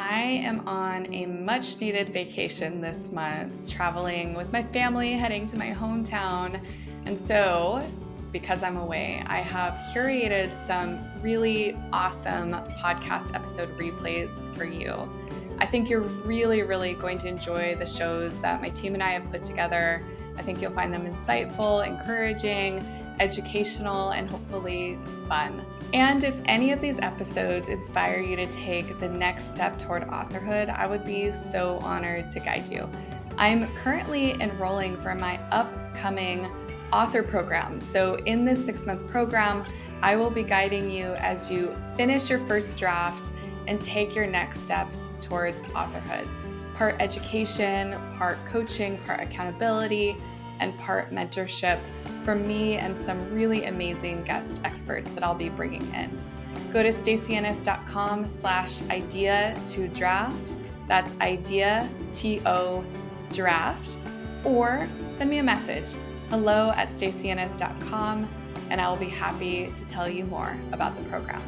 I am on a much needed vacation this month, traveling with my family, heading to my hometown. And so, because I'm away, I have curated some really awesome podcast episode replays for you. I think you're really going to enjoy the shows that my team and I have put together. I think you'll find them insightful, encouraging, educational, and hopefully fun. And if any of these episodes inspire you to take the next step toward authorhood, I would be so honored to guide you. I'm currently enrolling for my upcoming author program. So in this 6-month program, I will be guiding you as you finish your first draft and take your next steps towards authorhood. It's part education, part coaching, part accountability, and part mentorship from me and some really amazing guest experts that I'll be bringing in. Go to stacyennis.com/idea to draft. That's idea, T-O, draft. Or send me a message, hello@stacyennis.com, and I will be happy to tell you more about the program.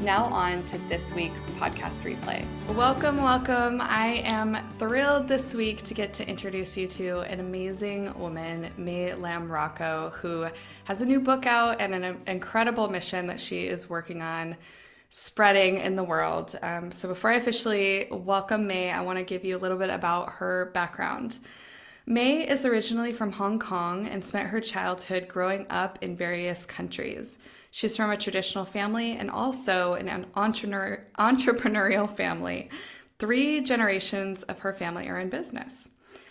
Now on to this week's podcast replay. Welcome. I am thrilled this week to get to introduce you to an amazing woman, Lam Rocco, who has a new book out and an incredible mission that she is working on spreading in the world. So before I officially welcome May, I want to give you a little bit about her background. May is originally from Hong Kong and spent her childhood growing up in various countries. She's from a traditional family and also an entrepreneurial family. 3 generations of her family are in business.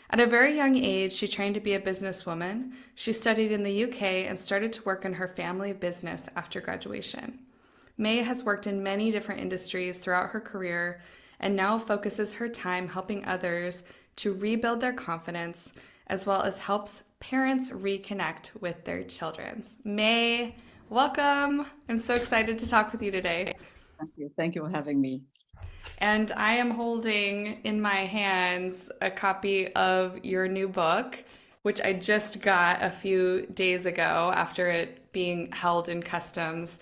At a very young age, she trained to be a businesswoman. She studied in the UK and started to work in her family business after graduation. May has worked in many different industries throughout her career and now focuses her time helping others to rebuild their confidence, as well as helps parents reconnect with their children. May, welcome. I'm so excited to talk with you today. Thank you. Thank you for having me. And I am holding in my hands a copy of your new book, which I just got a few days ago after it being held in customs.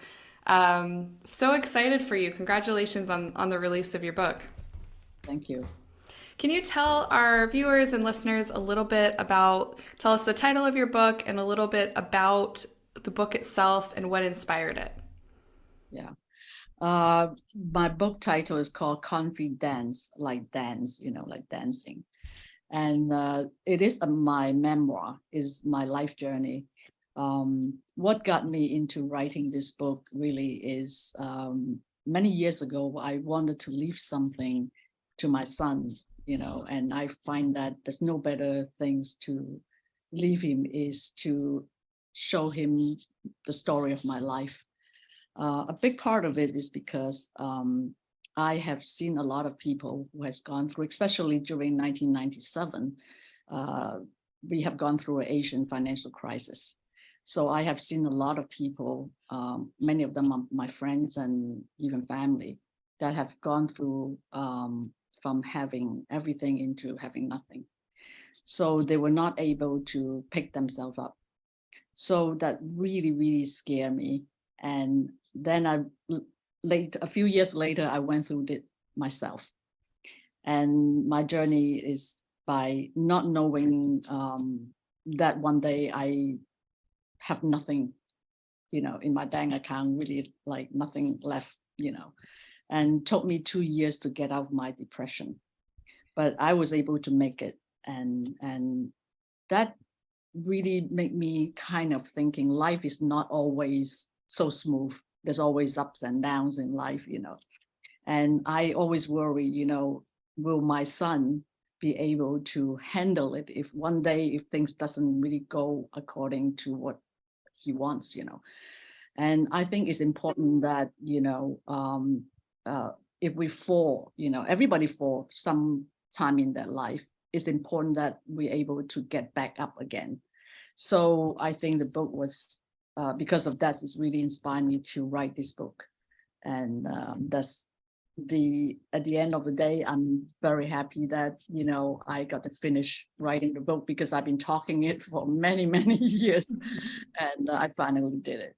So excited for you. Congratulations on the release of your book. Thank you. Can you tell our viewers and listeners a little bit tell us the title of your book and a little bit about the book itself and what inspired it? Yeah. My book title is called Confi-Dance, like dance, like dancing. And it is my memoir, is my life journey. What got me into writing this book really is many years ago, I wanted to leave something to my son, and I find that there's no better things to leave him is to show him the story of my life. A big part of it is because I have seen a lot of people who has gone through, especially during 1997, we have gone through an Asian financial crisis. So I have seen a lot of people, many of them are my friends and even family, that have gone through from having everything into having nothing. So they were not able to pick themselves up. So that really scared me. And then a few years later, I went through it myself. And my journey is by not knowing that one day I have nothing, in my bank account, really like nothing left, and took me 2 years to get out of my depression. But I was able to make it. And that really made me kind of thinking life is not always so smooth. There's always ups and downs in life, And I always worry, will my son be able to handle it if one day, if things doesn't really go according to what he wants, And I think it's important that, if we fall, everybody falls some time in their life. It's important that we're able to get back up again. So I think the book was, because of that, it's really inspired me to write this book. And at the end of the day, I'm very happy that, I got to finish writing the book because I've been talking it for many years and I finally did it.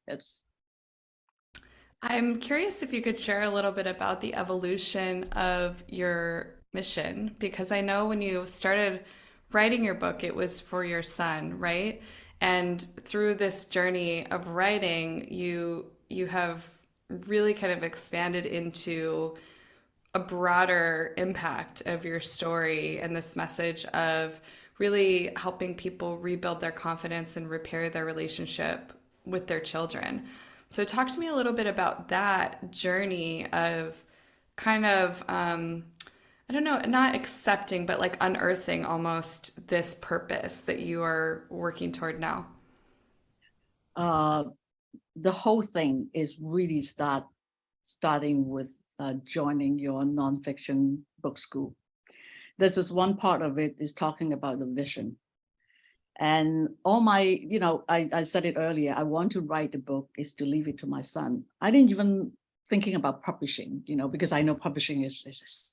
I'm curious if you could share a little bit about the evolution of your mission, because I know when you started writing your book, it was for your son, right? And through this journey of writing, you have really kind of expanded into a broader impact of your story and this message of really helping people rebuild their confidence and repair their relationship with their children. So, talk to me a little bit about that journey of kind of, I don't know, not accepting, but like unearthing almost this purpose that you are working toward now. Uh, the whole thing is really starting with joining your nonfiction book school. This is one part of it is talking about the vision. And all my, I said it earlier, I want to write a book is to leave it to my son. I didn't even thinking about publishing, because I know publishing is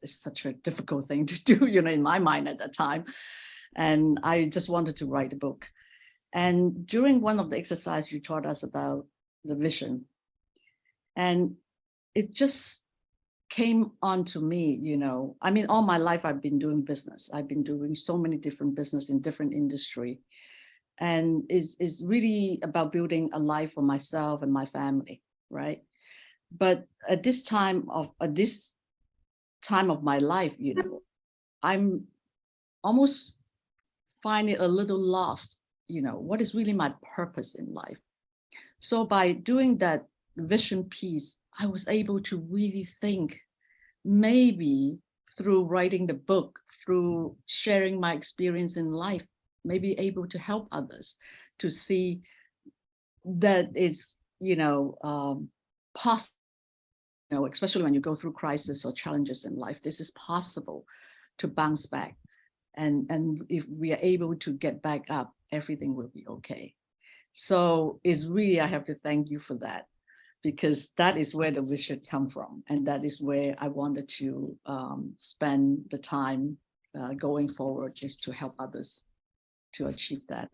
such a difficult thing to do, in my mind at that time. And I just wanted to write a book. And during one of the exercises, you taught us about the vision. And it just came on to me, I mean, all my life I've been doing business. I've been doing so many different business in different industry. And is really about building a life for myself and my family, right? But at this time of my life, I'm almost find it a little lost, what is really my purpose in life. So by doing that vision piece, I was able to really think, maybe through writing the book, through sharing my experience in life, maybe able to help others to see that it's, possible, especially when you go through crisis or challenges in life, this is possible to bounce back. And if we are able to get back up, everything will be okay. So it's really, I have to thank you for that, because that is where the vision come from. And that is where I wanted to spend the time going forward, is to help others to achieve that.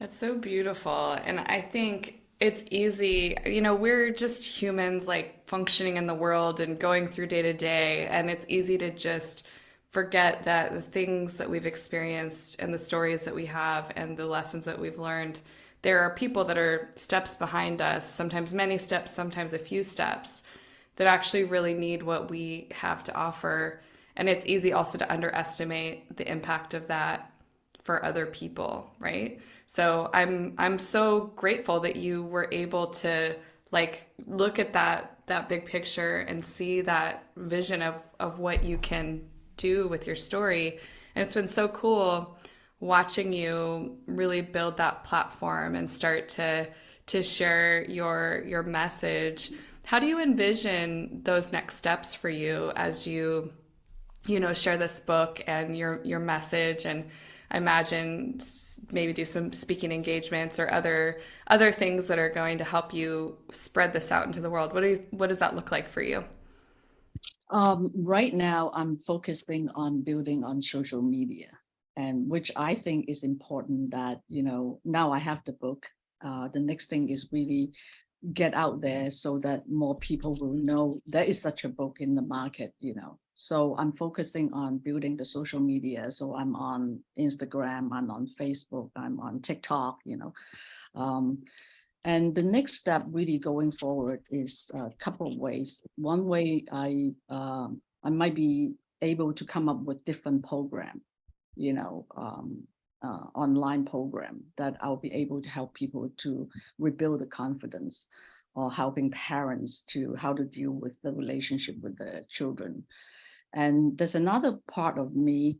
That's so beautiful. And I think it's easy, we're just humans like functioning in the world and going through day to day. And it's easy to just forget that the things that we've experienced and the stories that we have and the lessons that we've learned, there are people that are steps behind us, sometimes many steps, sometimes a few steps, that actually really need what we have to offer. And it's easy also to underestimate the impact of that for other people, right? So I'm so grateful that you were able to like look at that big picture and see that vision of what you can do with your story. And it's been so cool watching you really build that platform and start to share your message. How do you envision those next steps for you as you share this book and your message? And I imagine maybe do some speaking engagements or other things that are going to help you spread this out into the world. What does that look like for you? Right now, I'm focusing on building on social media, and which I think is important that, now I have the book. The next thing is really get out there so that more people will know there is such a book in the market. So I'm focusing on building the social media. So I'm on Instagram, I'm on Facebook, I'm on TikTok. Um, and the next step really going forward is a couple of ways. One way I might be able to come up with different program, online program that I'll be able to help people to rebuild the confidence, or helping parents to how to deal with the relationship with their children. And there's another part of me,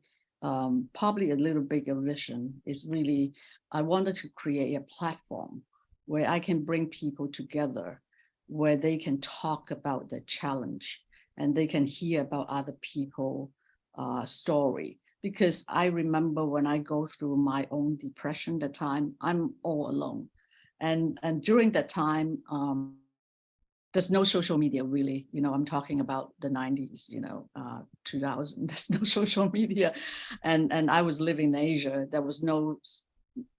probably a little bigger vision, is really I wanted to create a platform where I can bring people together, where they can talk about their challenge and they can hear about other people story. Because I remember when I go through my own depression, the time I'm all alone. And during that time, there's no social media really. I'm talking about the 90s, 2000, there's no social media. And I was living in Asia. There was no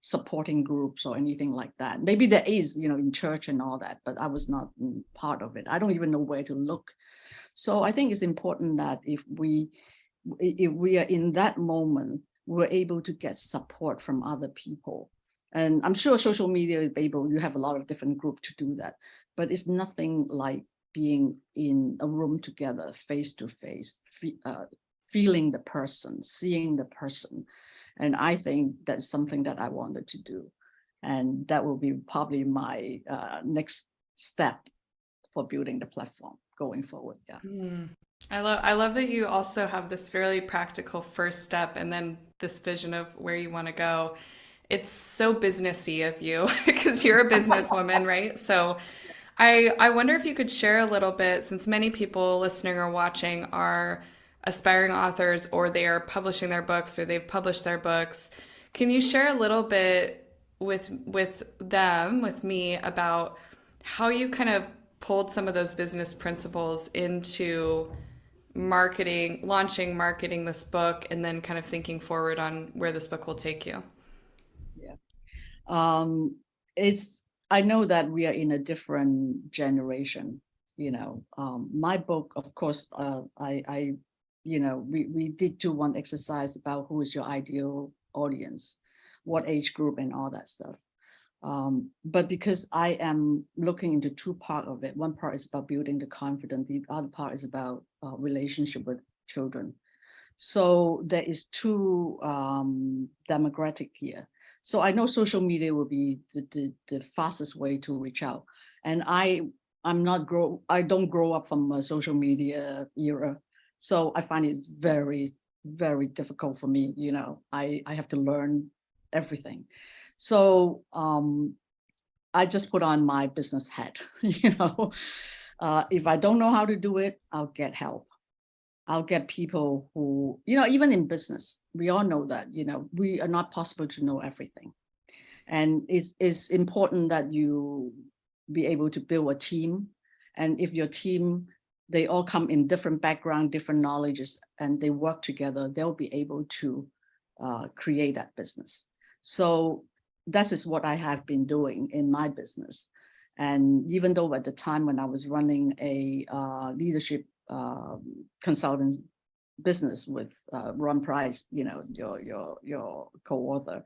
supporting groups or anything like that. Maybe there is, in church and all that, but I was not part of it. I don't even know where to look. So I think it's important that if we are in that moment, we're able to get support from other people. And I'm sure social media is able, you have a lot of different groups to do that, but it's nothing like being in a room together, face to face, feeling the person, seeing the person. And I think that's something that I wanted to do. And that will be probably my next step for building the platform going forward. Yeah. I love that you also have this fairly practical first step and then this vision of where you want to go. It's so businessy of you because you're a businesswoman, right? So I wonder if you could share a little bit, since many people listening or watching are aspiring authors or they are publishing their books or they've published their books. Can you share a little bit with them, with me, about how you kind of pulled some of those business principles into marketing this book, and then kind of thinking forward on where this book will take you? Yeah. It's, I know that we are in a different generation, my book, of course, we did do one exercise about who is your ideal audience, what age group and all that stuff. But because I am looking into two parts of it, one part is about building the confidence, the other part is about relationship with children. So there is two demographic here. So I know social media will be the fastest way to reach out. And I don't grow up from a social media era. So I find it's very, very difficult for me. I have to learn everything. So I just put on my business hat. If I don't know how to do it, I'll get help. I'll get people who, even in business, we all know that, we are not possible to know everything. And it's important that you be able to build a team. And if your team, they all come in different background, different knowledges, and they work together, they'll be able to create that business. So that is what I have been doing in my business. And even though at the time when I was running a leadership consultant business with Ron Price, your co-author,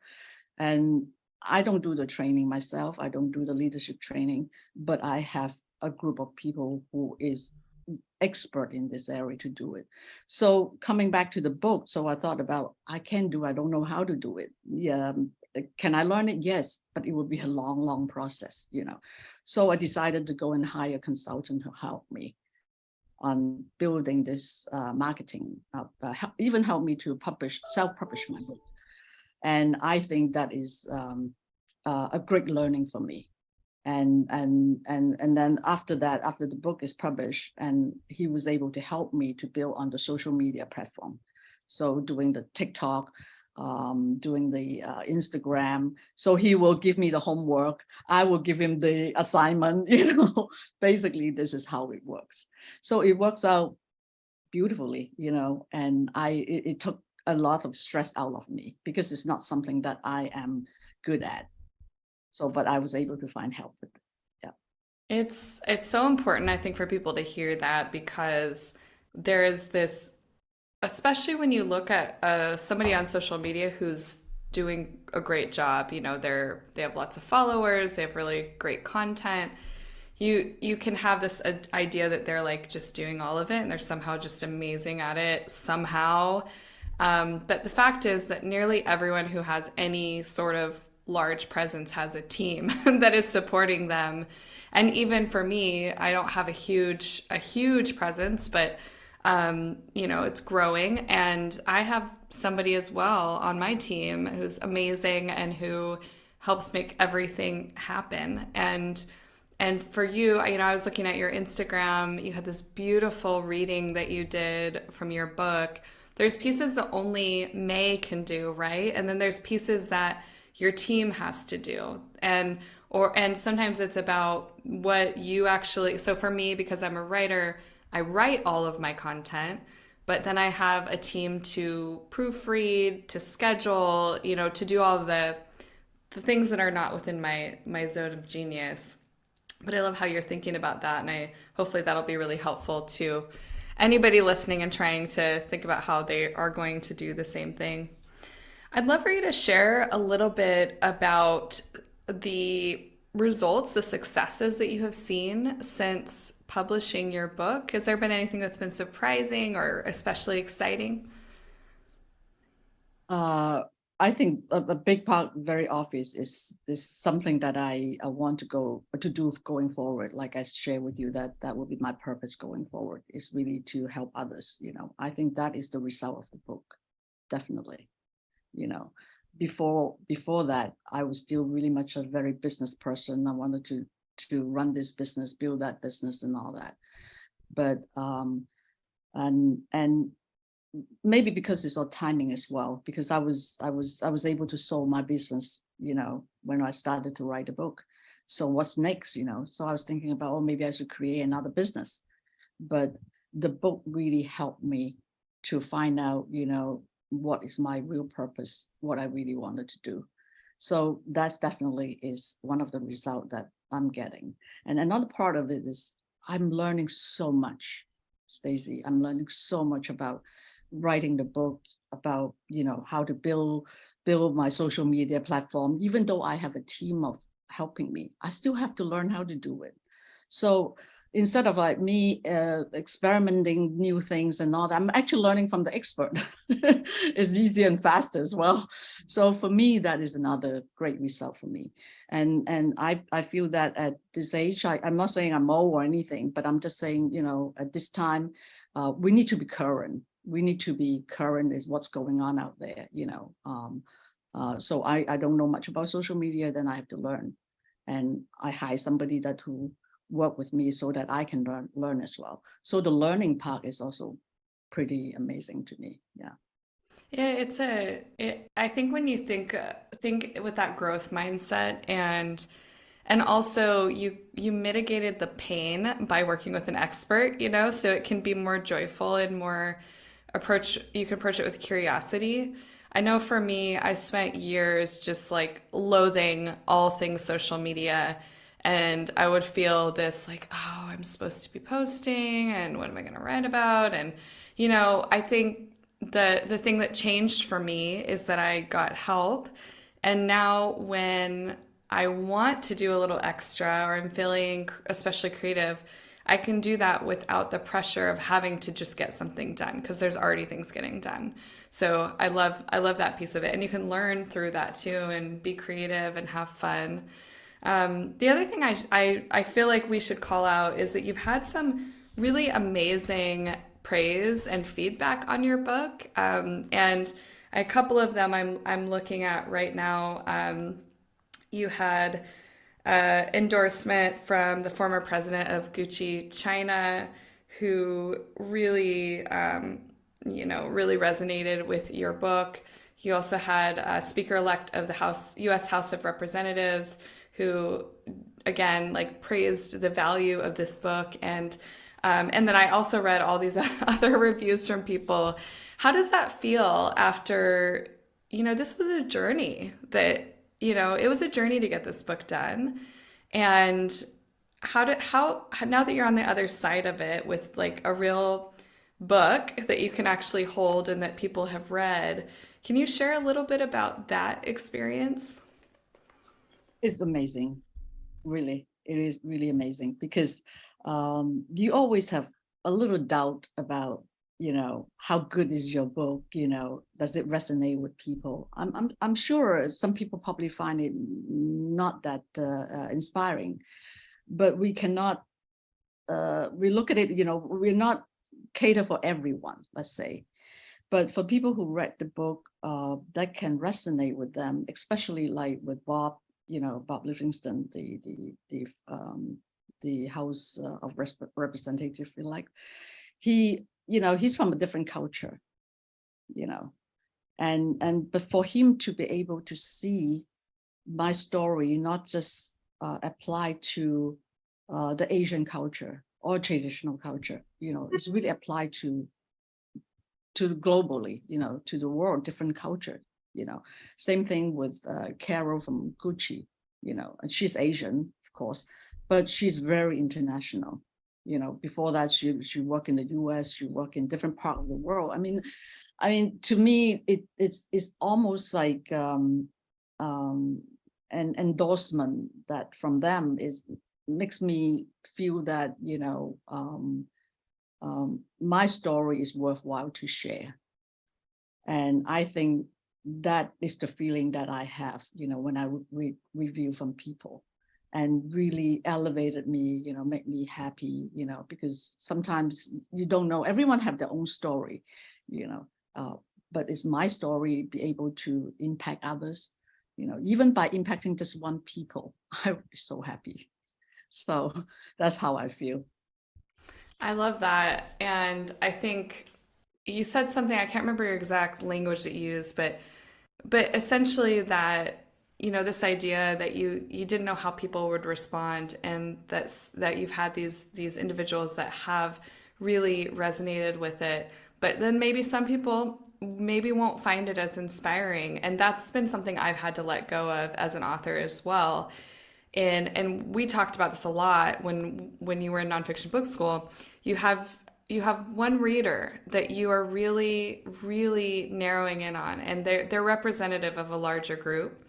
and I don't do the training myself. I don't do the leadership training, but I have a group of people who is expert in this area to do it. So coming back to the book, so I thought about, I don't know how to do it. Yeah. Can I learn it? Yes, but it would be a long, long process, So I decided to go and hire a consultant to help me on building this marketing, even help me to self-publish my book. And I think that is a great learning for me. And then after that, after the book is published, and he was able to help me to build on the social media platform. So doing the TikTok, doing the Instagram. So he will give me the homework. I will give him the assignment, basically this is how it works. So it works out beautifully, and it took a lot of stress out of me because it's not something that I am good at. So, but I was able to find help with it. Yeah. It's so important, I think, for people to hear that, because there is this, especially when you look at somebody on social media who's doing a great job, they have lots of followers, they have really great content. You can have this idea that they're like just doing all of it and they're somehow just amazing at it somehow. But the fact is that nearly everyone who has any sort of large presence has a team that is supporting them. And even for me, I don't have a huge presence, but it's growing, and I have somebody as well on my team who's amazing and who helps make everything happen. And for you, I was looking at your Instagram, you had this beautiful reading that you did from your book. There's pieces that only May can do, right? And then there's pieces that your team has to do. And sometimes it's about what you actually, so for me, because I'm a writer, I write all of my content, but then I have a team to proofread, to schedule, to do all of the things that are not within my zone of genius. But I love how you're thinking about that, and hopefully that'll be really helpful to anybody listening and trying to think about how they are going to do the same thing. I'd love for you to share a little bit about the results, the successes that you have seen since publishing your book. Has there been anything that's been surprising or especially exciting? I think a big part, very obvious, is something that I want to do going forward. Like I share with you, that will be my purpose going forward, is really to help others. I think that is the result of the book, definitely. You know, before that, I was still really much a very business person. I wanted to run this business, build that business, and all that. But and maybe because it's all timing as well, because I was able to sold my business, when I started to write a book. So what's next, So I was thinking about, oh, maybe I should create another business. But the book really helped me to find out, what is my real purpose, what I really wanted to do. So that's definitely is one of the results that I'm getting. And another part of it is I'm learning so much, Stacey. I'm learning so much about writing the book, about how to build my social media platform. Even though I have a team of helping me, I still have to learn how to do it. So instead of like me experimenting new things and all that, I'm actually learning from the expert. It's easier and faster as well. So for me, that is another great result for me. And I feel that at this age, I'm not saying I'm old or anything, but I'm just saying, at this time, we need to be current. We need to be current is what's going on out there, so I don't know much about social media, then I have to learn. And I hire somebody who work with me so that I can learn as well. So the learning part is also pretty amazing to me. Yeah. Yeah, I think when you think with that growth mindset, and also you mitigated the pain by working with an expert, so it can be more joyful and more you can approach it with curiosity. I know for me, I spent years just like loathing all things social media, and I would feel this like, oh, I'm supposed to be posting, and what am I going to write about? And I think the thing that changed for me is that I got help, and now when I want to do a little extra or I'm feeling especially creative, I can do that without the pressure of having to just get something done because there's already things getting done. So I love that piece of it, and you can learn through that too and be creative and have fun. The other thing I feel like we should call out is that you've had some really amazing praise and feedback on your book, and a couple of them I'm looking at right now. You had endorsement from the former president of Gucci China, who really, really resonated with your book. You also had a speaker-elect of the U.S. House of Representatives, who, again, like praised the value of this book, and then I also read all these other reviews from people. How does that feel after, this was a journey that it was a journey to get this book done. And how now that you're on the other side of it with like a real book that you can actually hold and that people have read, can you share a little bit about that experience? It's amazing. Really. It is really amazing because you always have a little doubt about, how good is your book, does it resonate with people? I'm sure some people probably find it not that inspiring, but we cannot, we look at it, we're not cater for everyone, let's say. But for people who read the book, that can resonate with them, especially like with Bob, Bob Livingston, the House of Representative elect. He's from a different culture, but for him to be able to see my story not just apply to the Asian culture or traditional culture, it's really applied to globally, to the world, different culture. Same thing with Carol from Gucci, and she's Asian, of course, but she's very international. Before that, she worked in the US, she worked in different parts of the world. I mean, to me, it's almost like an endorsement that from them makes me feel that my story is worthwhile to share. And I think that is the feeling that I have, when I review from people, and really elevated me, make me happy, because sometimes you don't know, everyone have their own story, but it's my story be able to impact others, even by impacting just one people, I would be so happy. So that's how I feel. I love that. And I think you said something, I can't remember your exact language that you used, but essentially that, this idea that you didn't know how people would respond, and that you've had these individuals that have really resonated with it, but then maybe some people maybe won't find it as inspiring. And that's been something I've had to let go of as an author as well. And we talked about this a lot when you were in nonfiction book school. You have one reader that you are really, really narrowing in on, and they're representative of a larger group.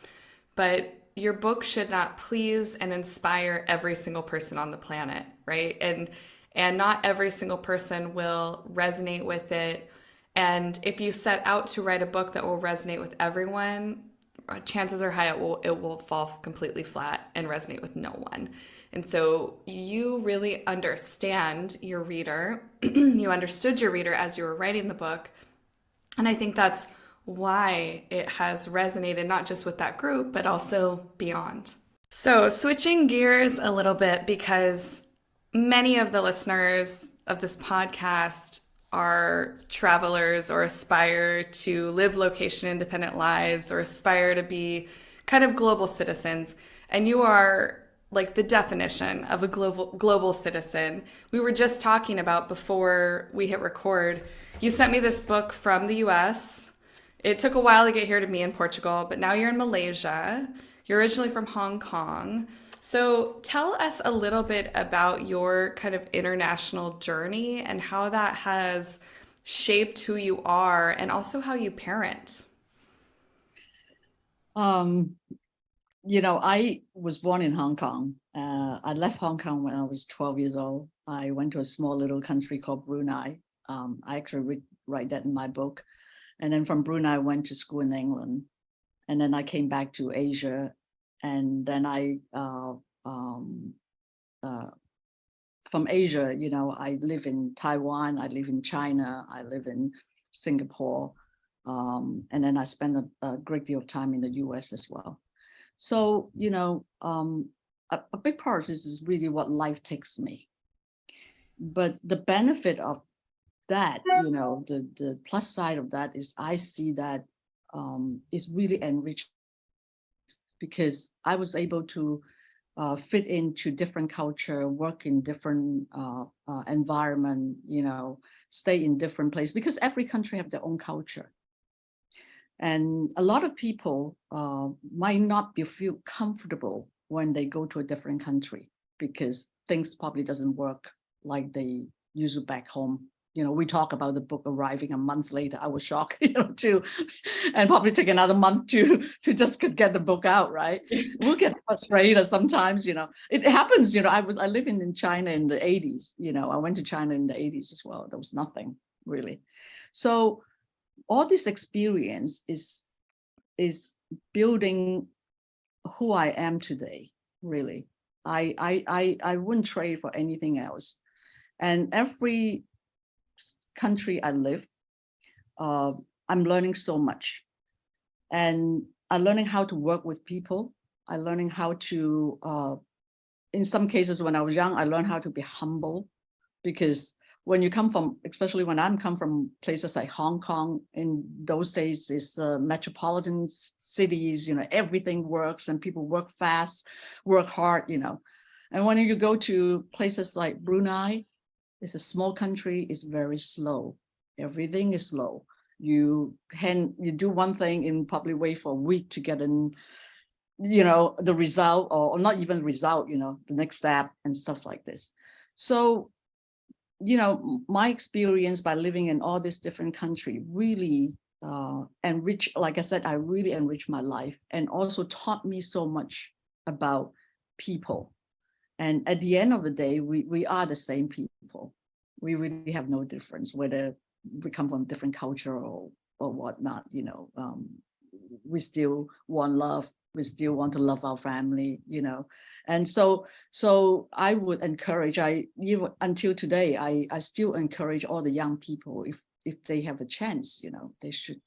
But your book should not please and inspire every single person on the planet, right? And not every single person will resonate with it. And if you set out to write a book that will resonate with everyone, chances are high it will fall completely flat and resonate with no one. And so you really understand your reader. You understood your reader as you were writing the book. And I think that's why it has resonated not just with that group, but also beyond. So switching gears a little bit, because many of the listeners of this podcast are travelers or aspire to live location independent lives or aspire to be kind of global citizens. And you are like the definition of a global citizen. We were just talking about before we hit record. You sent me this book from the US. It took a while to get here to me in Portugal, but now you're in Malaysia. You're originally from Hong Kong. So tell us a little bit about your kind of international journey and how that has shaped who you are and also how you parent. I was born in Hong Kong. I left Hong Kong when I was 12 years old. I went to a small little country called Brunei. I actually write that in my book. And then from Brunei, I went to school in England. And then I came back to Asia. And then from Asia, I live in Taiwan, I live in China, I live in Singapore. And then I spend a great deal of time in the US as well. So, a big part of this is really what life takes me. But the benefit of that, the plus side of that is I see that is really enriched, because I was able to fit into different culture, work in different environment, stay in different places, because every country have their own culture. And a lot of people might not feel comfortable when they go to a different country, because things probably doesn't work like they usually back home. We talk about the book arriving a month later. I was shocked, too, and probably take another month to just get the book out, right? We'll get frustrated sometimes, It happens, I live in China in the 80s, I went to China in the 80s as well. There was nothing really. So all this experience is building who I am today, really. I wouldn't trade for anything else. And every country I live, I'm learning so much. And I'm learning how to work with people. I'm learning how to, in some cases when I was young, I learned how to be humble, because when you come from, especially when I'm come from places like Hong Kong, in those days it's metropolitan cities, everything works and people work fast, work hard, And when you go to places like Brunei, it's a small country, it's very slow. Everything is slow. You do one thing in probably wait for a week to get the result, or not even result, the next step and stuff like this. So, my experience by living in all these different countries really like I said, I really enriched my life and also taught me so much about people. And at the end of the day, we are the same people. We really have no difference, whether we come from different culture or whatnot, we still want love. We still want to love our family, And so I would encourage, even until today, I still encourage all the young people, if they have a chance, they should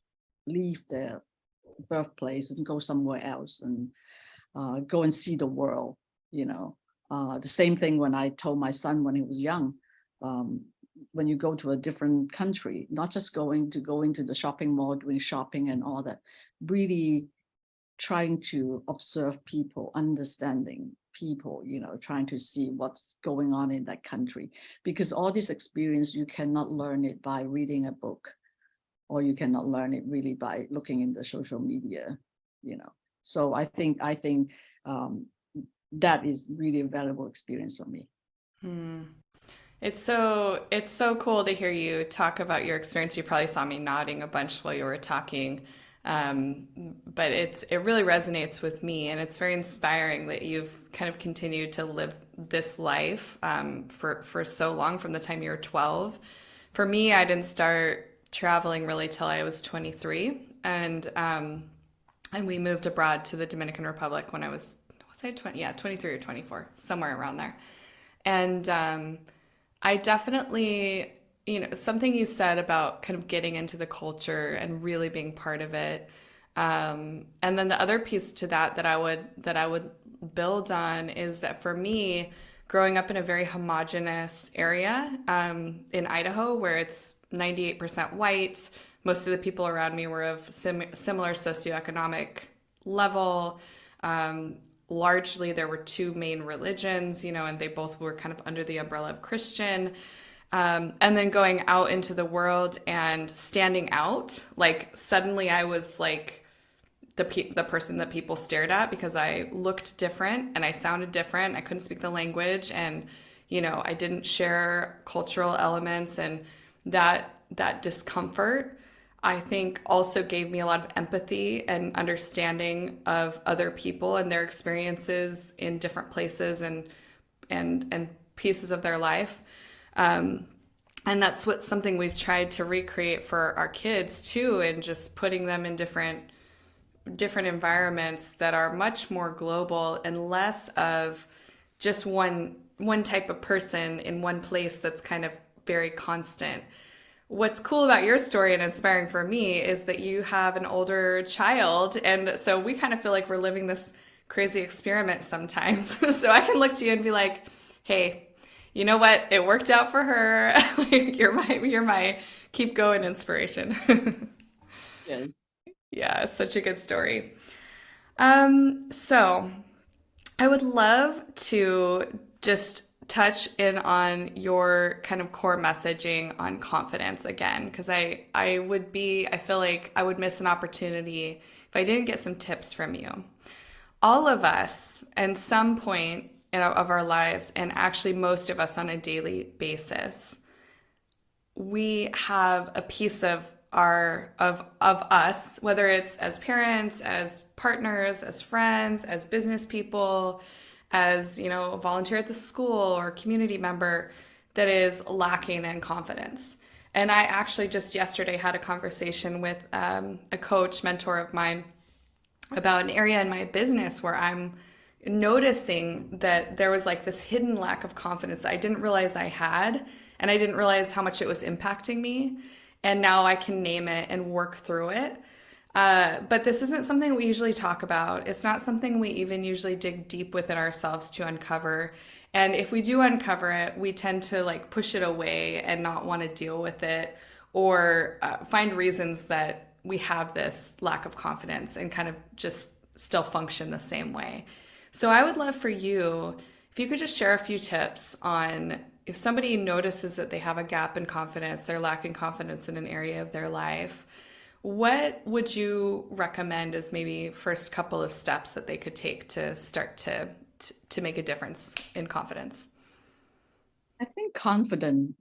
leave their birthplace and go somewhere else and go and see the world, The same thing when I told my son when he was young, when you go to a different country, not just go into the shopping mall, doing shopping and all that, really trying to observe people, understanding people, trying to see what's going on in that country. Because all this experience, you cannot learn it by reading a book, or you cannot learn it really by looking in the social media, So I think that is really a valuable experience for me. It's so cool to hear you talk about your experience. You probably saw me nodding a bunch while you were talking. But it really resonates with me, and it's very inspiring that you've kind of continued to live this life for so long, from the time you were 12. For me, I didn't start traveling really till I was 23, and we moved abroad to the Dominican Republic when was I 20? Yeah, 23 or 24, somewhere around there. And I definitely, something you said about kind of getting into the culture and really being part of it. And then the other piece to that I would build on is that for me, growing up in a very homogenous area in Idaho, where it's 98% white, most of the people around me were of similar socioeconomic level. Largely, there were two main religions, and they both were kind of under the umbrella of Christian. And then going out into the world and standing out, like suddenly I was like the person that people stared at because I looked different and I sounded different. I couldn't speak the language, and I didn't share cultural elements, and that discomfort, I think, also gave me a lot of empathy and understanding of other people and their experiences in different places and pieces of their life. And that's something we've tried to recreate for our kids too, and just putting them in different environments that are much more global and less of just one type of person in one place that's kind of very constant. What's cool about your story and inspiring for me is that you have an older child, and so we kind of feel like we're living this crazy experiment sometimes. So I can look to you and be like, hey, you know what? It worked out for her. Like, you're my keep going inspiration. Yeah. Yeah, it's such a good story. So I would love to just touch in on your kind of core messaging on confidence again, because I feel like I would miss an opportunity if I didn't get some tips from you. All of us, at some point of our lives, and actually most of us on a daily basis, we have a piece of us, whether it's as parents, as partners, as friends, as business people, as a volunteer at the school or community member, that is lacking in confidence. And I actually just yesterday had a conversation with a coach mentor of mine about an area in my business where I'm noticing that there was like this hidden lack of confidence that I didn't realize I had, and I didn't realize how much it was impacting me. And now I can name it and work through it. But this isn't something we usually talk about. It's not something we even usually dig deep within ourselves to uncover. And if we do uncover it, we tend to like push it away and not want to deal with it, or find reasons that we have this lack of confidence and kind of just still function the same way. So I would love for you, if you could just share a few tips on if somebody notices that they have a gap in confidence, they're lacking confidence in an area of their life, what would you recommend as maybe first couple of steps that they could take to start to make a difference in confidence? I think confident,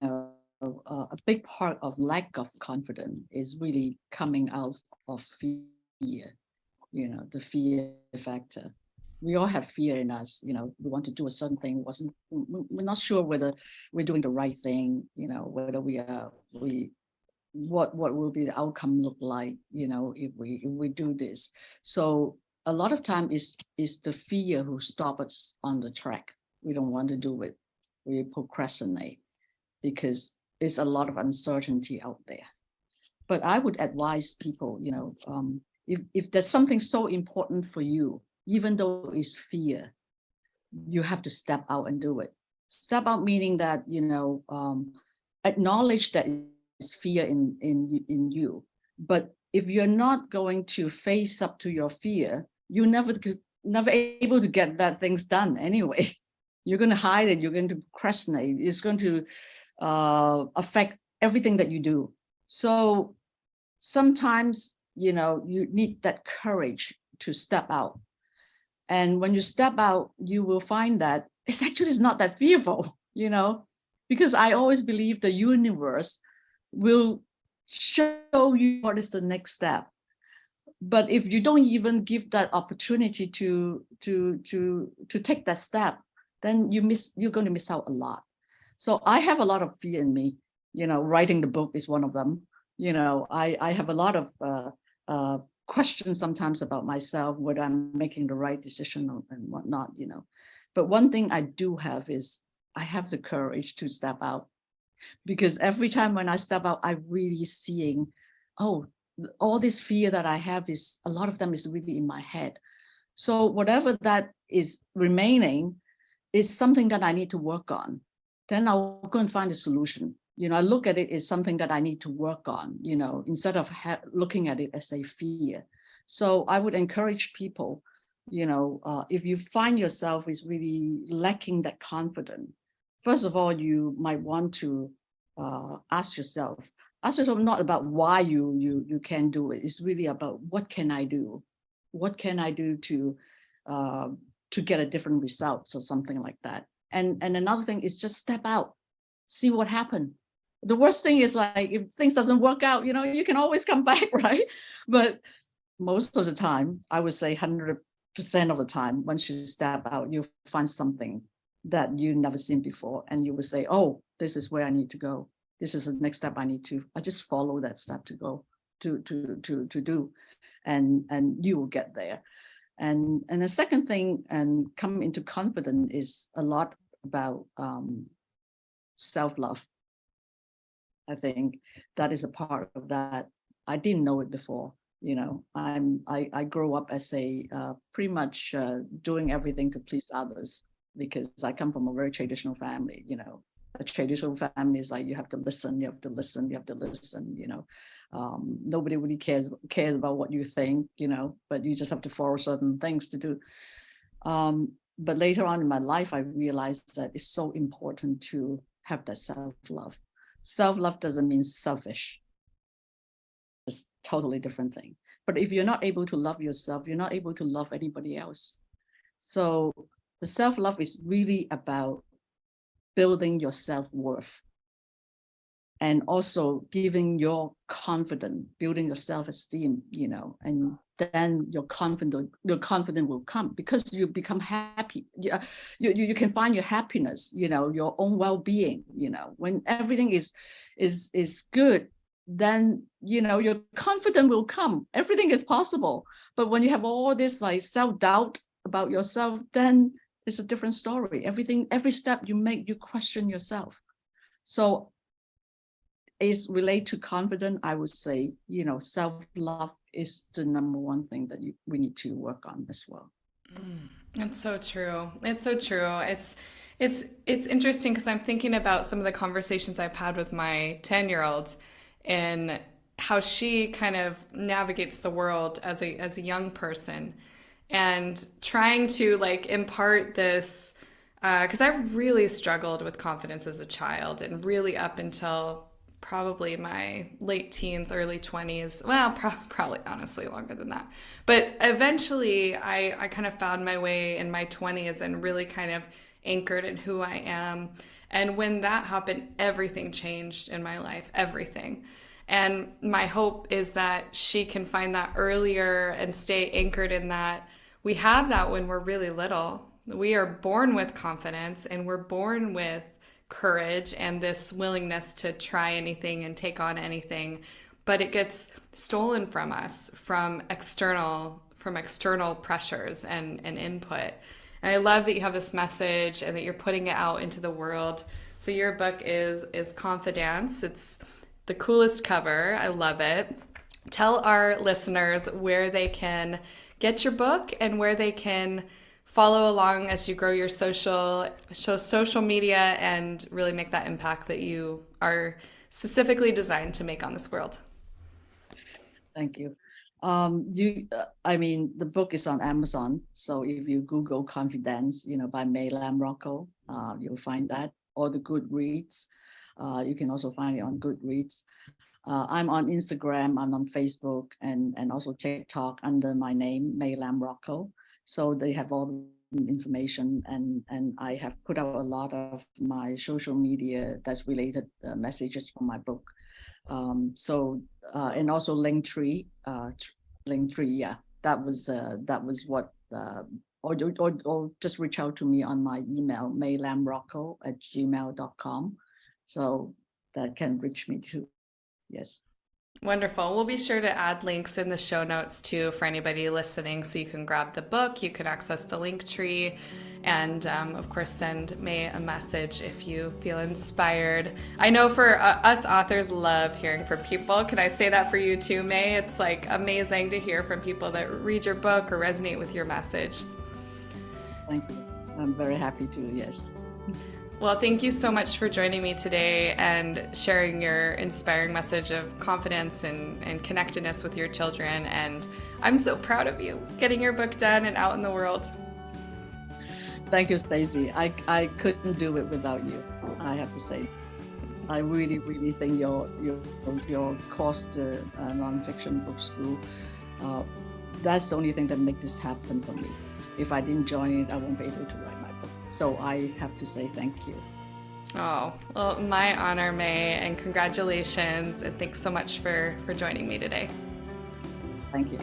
a big part of lack of confidence is really coming out of fear, the fear factor. We all have fear in us, we want to do a certain thing, we're not sure whether we're doing the right thing, whether what will be the outcome look like, if we do this. So a lot of time is the fear who stop us on the track. We don't want to do it. We procrastinate because there's a lot of uncertainty out there. But I would advise people, if there's something so important for you, even though it's fear, you have to step out and do it. Step out meaning that, acknowledge that it's fear in you. But if you're not going to face up to your fear, you never able to get that things done anyway. You're going to hide it. You're going to procrastinate. It's going to affect everything that you do. So sometimes, you need that courage to step out. And when you step out, you will find that it's actually not that fearful, because I always believe the universe will show you what is the next step. But if you don't even give that opportunity to take that step, then you're going to miss out a lot. So I have a lot of fear in me. Writing the book is one of them. I have a lot of questions sometimes about myself, whether I'm making the right decision and whatnot. But one thing I do have is I have the courage to step out, because every time when I step out, I'm really seeing, oh, all this fear that I have is a lot of them is really in my head. So whatever that is remaining is something that I need to work on. Then I'll go and find a solution. I look at it as something that I need to work on, instead of looking at it as a fear. So I would encourage people, if you find yourself is really lacking that confidence, first of all, you might want to ask yourself not about why you can do it. It's really about what can I do? What can I do to get a different results or something like that? And another thing is just step out, see what happens. The worst thing is, like, if things doesn't work out, you can always come back, right? But most of the time, I would say 100% of the time, once you step out, you'll find something that you've never seen before. And you will say, oh, this is where I need to go. This is the next step I just follow that step to go to do. And you will get there. And the second thing, and come into confidence, is a lot about self-love. I think that is a part of that. I didn't know it before. I grew up as a pretty much doing everything to please others, because I come from a very traditional family. A traditional family is like, you have to listen, you have to listen, you have to listen. Nobody really cares about what you think, but you just have to follow certain things to do. But later on in my life, I realized that it's so important to have that self-love. Self-love doesn't mean selfish. It's a totally different thing. But if you're not able to love yourself, you're not able to love anybody else. So the self-love is really about building your self-worth, and also giving your confidence, building your self-esteem, and then your confidence will come, because you become happy. You can find your happiness, your own well-being, when everything is good, then your confidence will come. Everything is possible. But when you have all this like self-doubt about yourself, then it's a different story. Every step you make, you question yourself. So is related to confidence, I would say, self-love is the number one thing that we need to work on as well. It's so true. It's so true. It's interesting because I'm thinking about some of the conversations I've had with my 10-year-old and how she kind of navigates the world as a young person, and trying to like impart this Because I really struggled with confidence as a child and really up until probably my late teens, early 20s. Well, probably honestly longer than that. But eventually I kind of found my way in my 20s and really kind of anchored in who I am. And when that happened, everything changed in my life, everything. And my hope is that she can find that earlier and stay anchored in that. We have that when we're really little. We are born with confidence and we're born with courage and this willingness to try anything and take on anything, but it gets stolen from us from external pressures and input. And I love that you have this message and that you're putting it out into the world. So your book is Confi-Dance. It's the coolest cover. I love it. Tell our listeners where they can get your book and where they can follow along as you grow your social media and really make that impact that you are specifically designed to make on this world. Thank you. The book is on Amazon. So if you Google Confi-Dance, by Lam Rocco, you'll find that, or the Goodreads. You can also find it on Goodreads. I'm on Instagram, I'm on Facebook, and also TikTok under my name, Lam Rocco. So they have all the information, and I have put out a lot of my social media that's related messages from my book. And also Linktree, yeah, that was what. Or just reach out to me on my email, maylamrocco@gmail.com. So that can reach me too. Yes. Wonderful. We'll be sure to add links in the show notes too for anybody listening, so you can grab the book, you can access the Linktree, and of course send May a message if you feel inspired. I know for us authors love hearing from people. Can I say that for you too, May? It's like amazing to hear from people that read your book or resonate with your message. Thank you. I'm very happy to, yes. Well, thank you so much for joining me today and sharing your inspiring message of confidence and connectedness with your children. And I'm so proud of you getting your book done and out in the world. Thank you, Stacey. I couldn't do it without you, I have to say. I really, really think your course, the nonfiction book school, that's the only thing that makes this happen for me. If I didn't join it, I won't be able to write my book. So I have to say thank you. Oh, well, my honor, May, and congratulations. And thanks so much for joining me today. Thank you.